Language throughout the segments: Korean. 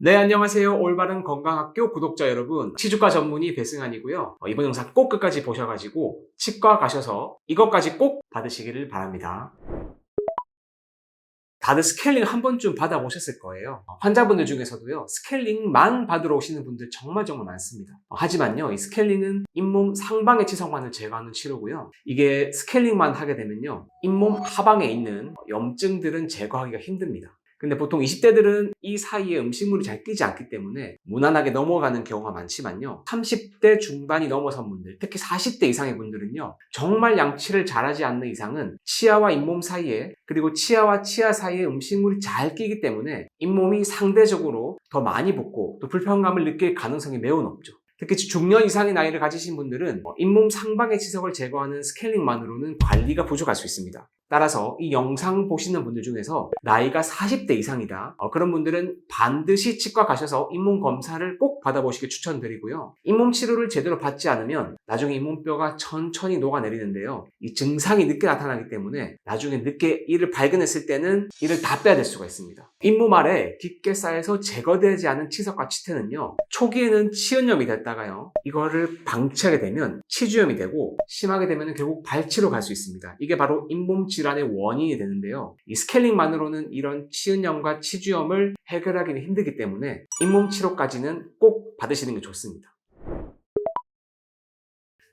네, 안녕하세요. 올바른 건강학교 구독자 여러분. 치주과 전문의 배승환이고요. 이번 영상 꼭 끝까지 보셔가지고 치과 가셔서 이것까지 꼭 받으시기를 바랍니다. 다들 스케일링 한 번쯤 받아보셨을 거예요. 환자분들 중에서도요, 스케일링만 받으러 오시는 분들 정말 많습니다. 하지만요, 이 스케일링은 잇몸 상방의 치석만을 제거하는 치료고요. 이게 스케일링만 하게 되면요, 잇몸 하방에 있는 염증들은 제거하기가 힘듭니다. 근데 보통 20대들은 이 사이에 음식물이 잘 끼지 않기 때문에 무난하게 넘어가는 경우가 많지만요. 30대 중반이 넘어선 분들, 특히 40대 이상의 분들은요. 정말 양치를 잘하지 않는 이상은 치아와 잇몸 사이에, 그리고 치아와 치아 사이에 음식물이 잘 끼기 때문에 잇몸이 상대적으로 더 많이 붓고 또 불편감을 느낄 가능성이 매우 높죠. 특히 중년 이상의 나이를 가지신 분들은 잇몸 상방의 치석을 제거하는 스케일링만으로는 관리가 부족할 수 있습니다. 따라서 이 영상 보시는 분들 중에서 나이가 40대 이상이다. 그런 분들은 반드시 치과 가셔서 잇몸 검사를 꼭 받아보시길 추천드리고요. 잇몸 치료를 제대로 받지 않으면 나중에 잇몸뼈가 천천히 녹아내리는데요. 이 증상이 늦게 나타나기 때문에 나중에 늦게 이를 발견했을 때는 이를 다 빼야 될 수가 있습니다. 잇몸 아래 깊게 쌓여서 제거되지 않은 치석과 치태는요. 초기에는 치은염이 됐다가요. 이거를 방치하게 되면 치주염이 되고 심하게 되면 결국 발치로 갈 수 있습니다. 이게 바로 잇몸 질환의 원인이 되는데요. 이 스케일링만으로는 이런 치은염과 치주염을 해결하기는 힘들기 때문에 잇몸 치료까지는 꼭 받으시는 게 좋습니다.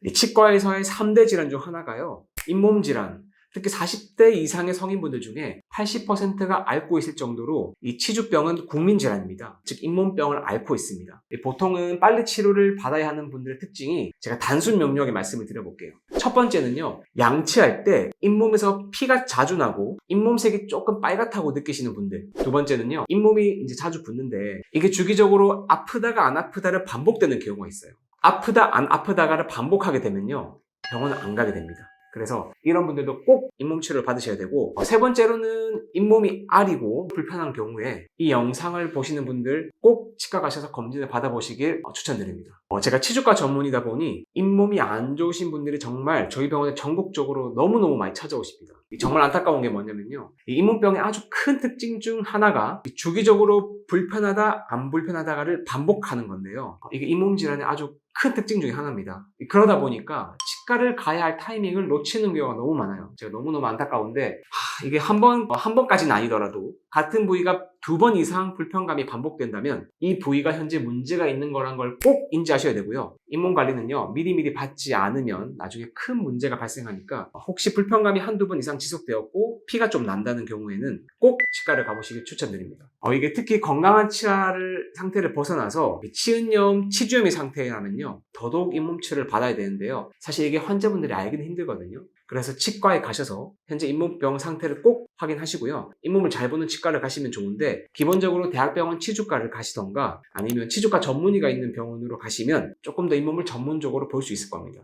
이 치과에서의 3대 질환 중 하나가요. 잇몸 질환. 특히 40대 이상의 성인분들 중에 80%가 앓고 있을 정도로 이 치주병은 국민질환입니다. 즉 잇몸병을 앓고 있습니다. 보통은 빨리 치료를 받아야 하는 분들의 특징이 제가 단순 명료하게 말씀을 드려볼게요. 첫 번째는요. 양치할 때 잇몸에서 피가 자주 나고 잇몸색이 조금 빨갛다고 느끼시는 분들. 두 번째는요. 잇몸이 이제 자주 붓는데 이게 주기적으로 아프다가 안 아프다를 반복되는 경우가 있어요. 아프다 안 아프다가를 반복하게 되면요. 병원을 안 가게 됩니다. 그래서 이런 분들도 꼭 잇몸 치료를 받으셔야 되고, 세 번째로는 잇몸이 아리고 불편한 경우에 이 영상을 보시는 분들 꼭 치과 가셔서 검진을 받아보시길 추천드립니다. 제가 치주과 전문이다 보니 잇몸이 안 좋으신 분들이 정말 저희 병원에 전국적으로 너무너무 많이 찾아오십니다. 정말 안타까운 게 뭐냐면요. 이 잇몸병의 아주 큰 특징 중 하나가 주기적으로 불편하다 안 불편하다가를 반복하는 건데요. 이게 잇몸 질환의 아주 큰 특징 중에 하나입니다. 그러다 보니까 치과를 가야 할 타이밍을 놓치는 경우가 너무 많아요. 제가 너무너무 안타까운데 이게 한 번까지는 아니더라도 같은 부위가 2번 이상 불편감이 반복된다면 이 부위가 현재 문제가 있는 거란 걸 꼭 인지하셔야 되고요. 잇몸 관리는요. 미리미리 받지 않으면 나중에 큰 문제가 발생하니까 혹시 불편감이 한두 번 이상 지속되었고 피가 좀 난다는 경우에는 꼭 치과를 가보시길 추천드립니다. 이게 특히 건강한 치아를 상태를 벗어나서 치은염, 치주염의 상태라면요. 더더욱 잇몸 치료를 받아야 되는데요. 사실 이게 환자분들이 알기는 힘들거든요. 그래서 치과에 가셔서 현재 잇몸병 상태를 꼭 확인하시고요. 잇몸을 잘 보는 치과를 가시면 좋은데 기본적으로 대학병원 치주과를 가시던가 아니면 치주과 전문의가 있는 병원으로 가시면 조금 더 잇몸을 전문적으로 볼 수 있을 겁니다.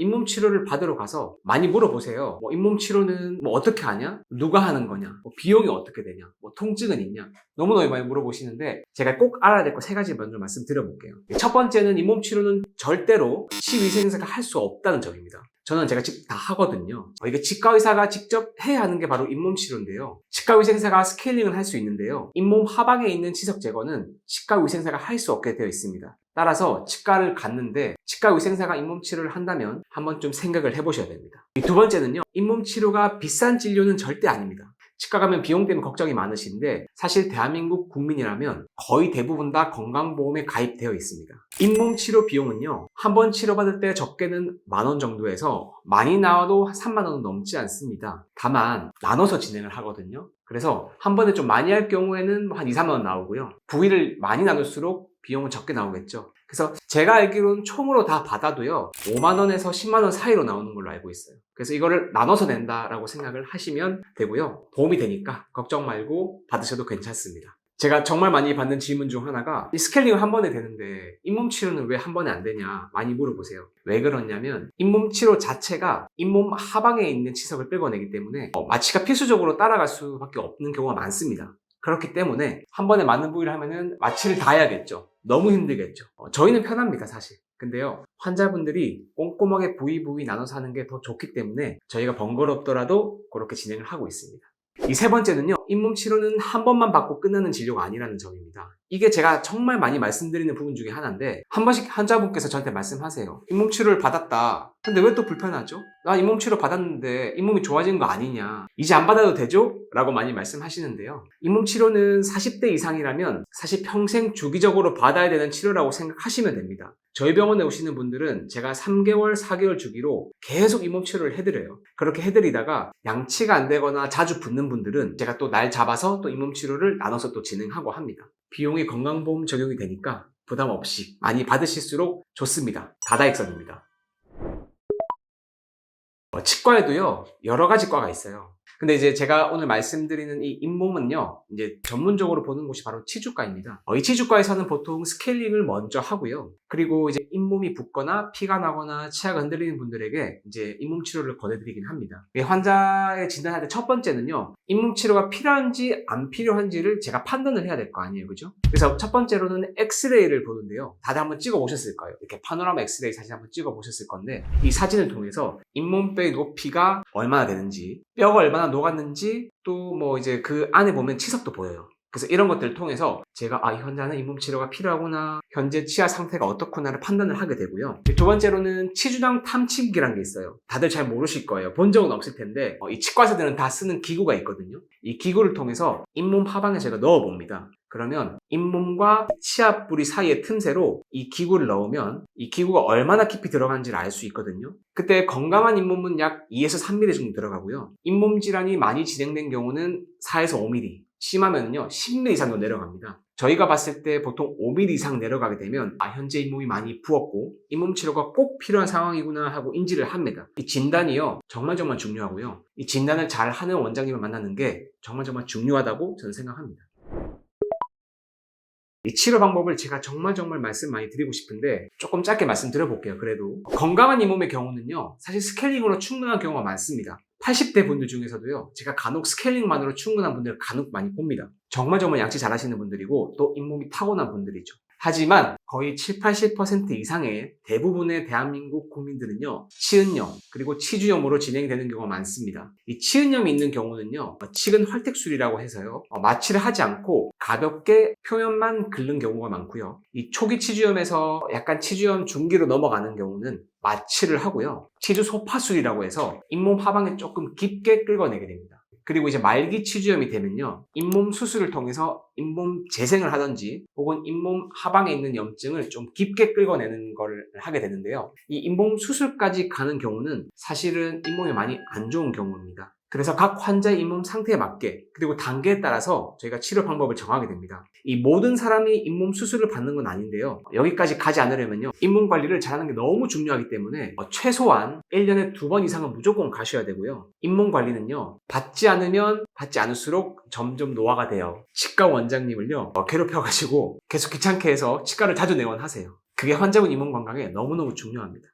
잇몸 치료를 받으러 가서 많이 물어보세요. 잇몸 치료는 어떻게 하냐? 누가 하는 거냐? 비용이 어떻게 되냐? 통증은 있냐? 너무너무 많이 물어보시는데 제가 꼭 알아야 될 거 3가지 먼저 말씀드려볼게요. 첫 번째는 잇몸 치료는 절대로 치위생사가 할 수 없다는 점입니다. 저는 제가 직접 다 하거든요. 이게 치과 의사가 직접 해야 하는 게 바로 잇몸 치료인데요. 치과 위생사가 스케일링을 할 수 있는데요. 잇몸 하방에 있는 치석 제거는 치과 위생사가 할 수 없게 되어 있습니다. 따라서 치과를 갔는데 치과 위생사가 잇몸 치료를 한다면 한번 좀 생각을 해보셔야 됩니다. 두 번째는요. 잇몸 치료가 비싼 진료는 절대 아닙니다. 치과 가면 비용 때문에 걱정이 많으신데 사실 대한민국 국민이라면 거의 대부분 다 건강보험에 가입되어 있습니다. 잇몸 치료 비용은요. 한 번 치료받을 때 적게는 10,000원 정도에서 많이 나와도 30,000원은 넘지 않습니다. 다만 나눠서 진행을 하거든요. 그래서 한 번에 좀 많이 할 경우에는 한 2, 3만원 나오고요. 부위를 많이 나눌수록 비용은 적게 나오겠죠. 그래서 제가 알기로는 총으로 다 받아도요 5만원에서 10만원 사이로 나오는 걸로 알고 있어요. 그래서 이거를 나눠서 낸다라고 생각을 하시면 되고요. 도움이 되니까 걱정 말고 받으셔도 괜찮습니다. 제가 정말 많이 받는 질문 중 하나가 이 스케일링을 한 번에 되는데 잇몸 치료는 왜 한 번에 안 되냐 많이 물어보세요. 왜 그러냐면 잇몸 치료 자체가 잇몸 하방에 있는 치석을 빼고내기 때문에 마취가 필수적으로 따라갈 수밖에 없는 경우가 많습니다. 그렇기 때문에 한 번에 많은 부위를 하면은 마취를 다 해야겠죠. 너무 힘들겠죠. 저희는 편합니다, 사실. 근데요, 환자분들이 꼼꼼하게 부위 나눠서 하는 게 더 좋기 때문에 저희가 번거롭더라도 그렇게 진행을 하고 있습니다. 이 세 번째는요, 잇몸 치료는 한 번만 받고 끝나는 진료가 아니라는 점입니다. 이게 제가 정말 많이 말씀드리는 부분 중에 하나인데, 한 번씩 환자분께서 저한테 말씀하세요. 잇몸 치료를 받았다. 근데 왜 또 불편하죠? 나 잇몸 치료 받았는데 잇몸이 좋아지는 거 아니냐? 이제 안 받아도 되죠? 라고 많이 말씀하시는데요. 잇몸 치료는 40대 이상이라면 사실 평생 주기적으로 받아야 되는 치료라고 생각하시면 됩니다. 저희 병원에 오시는 분들은 제가 3개월, 4개월 주기로 계속 잇몸 치료를 해드려요. 그렇게 해드리다가 양치가 안 되거나 자주 붓는 분들은 제가 또 날 잡아서 또 잇몸 치료를 나눠서 또 진행하고 합니다. 비용이 건강보험 적용이 되니까 부담 없이 많이 받으실수록 좋습니다. 다다익선입니다. 치과에도요, 여러 가지 과가 있어요. 근데 이제 제가 오늘 말씀드리는 이 잇몸은요, 이제 전문적으로 보는 곳이 바로 치주과입니다. 이 치주과에서는 보통 스케일링을 먼저 하고요. 그리고 이제 잇몸이 붓거나 피가 나거나 치아가 흔들리는 분들에게 이제 잇몸 치료를 권해드리긴 합니다. 환자의 진단할 때 첫 번째는요, 잇몸 치료가 필요한지 안 필요한지를 제가 판단을 해야 될 거 아니에요, 그죠? 그래서 첫 번째로는 엑스레이를 보는데요. 다들 한번 찍어 보셨을 거예요. 이렇게 파노라마 엑스레이 사진 한번 찍어 보셨을 건데, 이 사진을 통해서 잇몸뼈의 높이가 얼마나 되는지, 뼈가 얼마나 녹았는지, 또 뭐 이제 그 안에 보면 치석도 보여요. 그래서 이런 것들을 통해서 제가 이 환자는 잇몸 치료가 필요하구나, 현재 치아 상태가 어떻구나를 판단을 하게 되고요. 두 번째로는 치주당 탐침기라는 게 있어요. 다들 잘 모르실 거예요. 본 적은 없을 텐데 이 치과의사들은 다 쓰는 기구가 있거든요. 이 기구를 통해서 잇몸 하방에 제가 넣어봅니다. 그러면 잇몸과 치아 뿌리 사이의 틈새로 이 기구를 넣으면 이 기구가 얼마나 깊이 들어간지를 알 수 있거든요. 그때 건강한 잇몸은 약 2에서 3mm 정도 들어가고요. 잇몸 질환이 많이 진행된 경우는 4에서 5mm, 심하면요 10mm 이상도 내려갑니다. 저희가 봤을 때 보통 5mm 이상 내려가게 되면 현재 잇몸이 많이 부었고 잇몸 치료가 꼭 필요한 상황이구나 하고 인지를 합니다. 이 진단이요 정말 중요하고요. 이 진단을 잘 하는 원장님을 만나는 게 정말 중요하다고 저는 생각합니다. 이 치료 방법을 제가 정말 말씀 많이 드리고 싶은데 조금 짧게 말씀드려볼게요. 그래도 건강한 잇몸의 경우는요 사실 스케일링으로 충분한 경우가 많습니다. 80대 분들 중에서도요 제가 간혹 스케일링만으로 충분한 분들을 간혹 많이 봅니다. 정말 양치 잘 하시는 분들이고 또 잇몸이 타고난 분들이죠. 하지만 거의 70-80% 이상의 대부분의 대한민국 국민들은요 치은염 그리고 치주염으로 진행되는 경우가 많습니다. 이 치은염이 있는 경우는요 치근 활택술이라고 해서요 마취를 하지 않고 가볍게 표면만 긁는 경우가 많고요. 이 초기 치주염에서 약간 치주염 중기로 넘어가는 경우는 마취를 하고요. 치주 소파술이라고 해서 잇몸 하방에 조금 깊게 끌어내게 됩니다. 그리고 이제 말기 치주염이 되면요 잇몸 수술을 통해서 잇몸 재생을 하든지 혹은 잇몸 하방에 있는 염증을 좀 깊게 끌어내는 걸 하게 되는데요 이 잇몸 수술까지 가는 경우는 사실은 잇몸이 많이 안 좋은 경우입니다. 그래서 각 환자의 잇몸 상태에 맞게 그리고 단계에 따라서 저희가 치료 방법을 정하게 됩니다. 이 모든 사람이 잇몸 수술을 받는 건 아닌데요 여기까지 가지 않으려면요 잇몸 관리를 잘하는 게 너무 중요하기 때문에 최소한 1년에 2번 이상은 무조건 가셔야 되고요. 잇몸 관리는요 받지 않으면 받지 않을수록 점점 노화가 돼요. 치과 원장님을요 괴롭혀가지고 계속 귀찮게 해서 치과를 자주 내원하세요. 그게 환자분 잇몸 건강에 너무너무 중요합니다.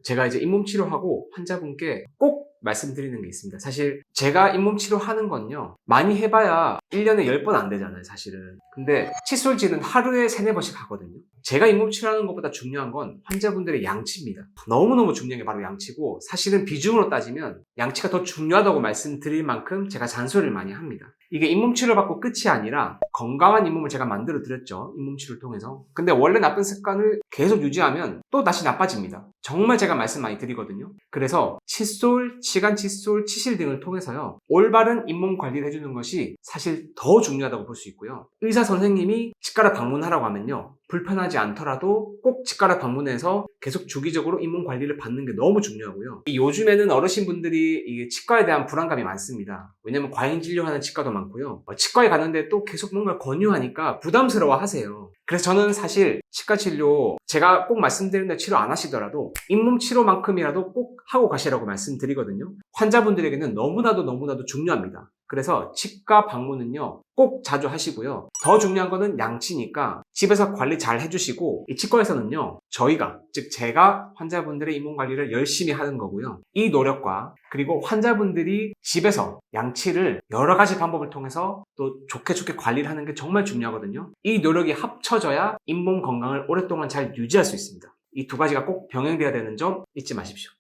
제가 이제 잇몸 치료하고 환자분께 꼭 말씀드리는 게 있습니다. 사실 제가 잇몸 치료하는 건요 많이 해봐야 1년에 10번 안 되잖아요 사실은. 근데 칫솔질은 하루에 3-4번씩 하거든요. 제가 잇몸 치료하는 것보다 중요한 건 환자분들의 양치입니다. 너무너무 중요한 게 바로 양치고 사실은 비중으로 따지면 양치가 더 중요하다고 말씀드릴 만큼 제가 잔소리를 많이 합니다. 이게 잇몸 치료 받고 끝이 아니라 건강한 잇몸을 제가 만들어 드렸죠. 잇몸 치료를 통해서. 근데 원래 나쁜 습관을 계속 유지하면 또 다시 나빠집니다. 정말 제가 말씀 많이 드리거든요. 그래서 칫솔, 치간 칫솔, 치실 등을 통해서요 올바른 잇몸 관리를 해주는 것이 사실 더 중요하다고 볼 수 있고요. 의사 선생님이 치과를 방문하라고 하면요 불편하지 않더라도 꼭 치과를 방문해서 계속 주기적으로 잇몸 관리를 받는 게 너무 중요하고요. 요즘에는 어르신분들이 이 치과에 대한 불안감이 많습니다. 왜냐면 과잉 진료하는 치과도 많고요. 치과에 가는데 또 계속 뭔가 권유하니까 부담스러워 하세요. 그래서 저는 사실 치과 치료 제가 꼭 말씀드리는데 치료 안 하시더라도 잇몸 치료만큼이라도 꼭 하고 가시라고 말씀드리거든요. 환자분들에게는 너무나도 중요합니다. 그래서 치과 방문은요 꼭 자주 하시고요. 더 중요한 거는 양치니까 집에서 관리 잘 해주시고 이 치과에서는요 저희가 즉 제가 환자분들의 잇몸 관리를 열심히 하는 거고요. 이 노력과 그리고 환자분들이 집에서 양치를 여러 가지 방법을 통해서 또 좋게 관리를 하는 게 정말 중요하거든요. 이 노력이 합쳐져야 잇몸 건강을 오랫동안 잘 유지할 수 있습니다. 이 두 가지가 꼭 병행돼야 되는 점 잊지 마십시오.